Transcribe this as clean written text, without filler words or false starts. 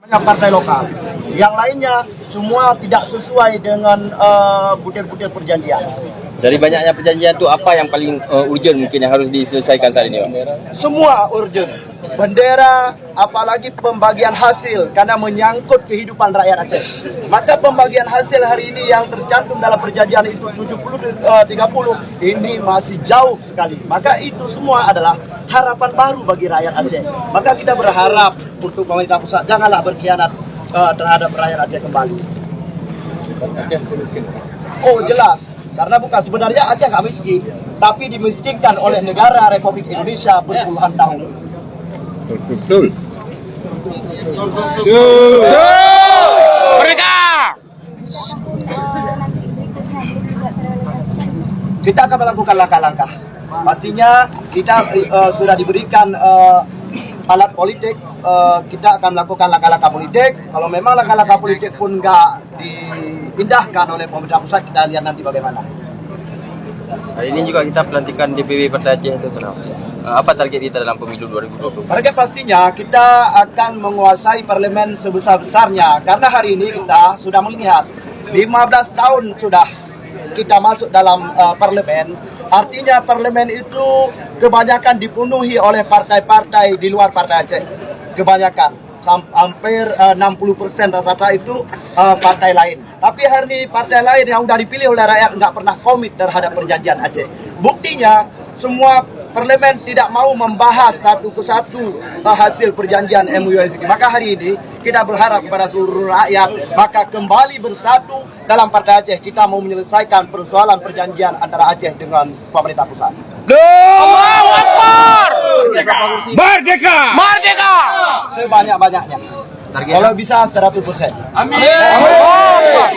Partai lokal, yang lainnya semua tidak sesuai dengan butir-butir perjanjian. Dari banyaknya perjanjian itu apa yang paling urgent mungkin yang harus diselesaikan saat ini, Pak? Semua urgent, bendera, apalagi pembagian hasil karena menyangkut kehidupan rakyat Aceh. Maka pembagian hasil hari ini yang tercantum dalam perjanjian itu 70-30 ini masih jauh sekali. Maka itu semua adalah harapan baru bagi rakyat Aceh. Maka kita berharap untuk pemerintah pusat janganlah berkhianat terhadap rakyat Aceh kembali. Oh jelas, karena bukan sebenarnya Aceh nggak miskin, tapi dimiskinkan oleh negara Republik Indonesia berpuluhan tahun. Betul. Merdeka! Kita akan melakukan langkah-langkah. Pastinya kita sudah diberikan alat politik, kita akan melakukan langkah-langkah politik. Kalau memang langkah-langkah politik pun nggak diindahkan oleh pemerintah pusat, kita lihat nanti bagaimana. Hari ini juga kita pelantikan DPW Partai Aceh itu kenapa? Apa target kita dalam pemilu 2020? Target pastinya kita akan menguasai parlemen sebesar-besarnya. Karena hari ini kita sudah melihat 15 tahun sudah kita masuk dalam parlemen. Artinya parlemen itu kebanyakan dipenuhi oleh partai-partai di luar Partai Aceh. Kebanyakan. Hampir 60% rata-rata itu partai lain. Tapi hari ini partai lain yang sudah dipilih oleh rakyat nggak pernah komit terhadap perjanjian Aceh. Buktinya semua parlemen tidak mau membahas satu ke satu hasil perjanjian MUISG. Maka hari ini kita berharap kepada seluruh rakyat maka kembali bersatu dalam Partai Aceh. Kita mau menyelesaikan persoalan perjanjian antara Aceh dengan pemerintah pusat. Allahu Akbar! Merdeka! Merdeka! Sebanyak-banyaknya. Kalau bisa 100%. Amin. Allahu Akbar!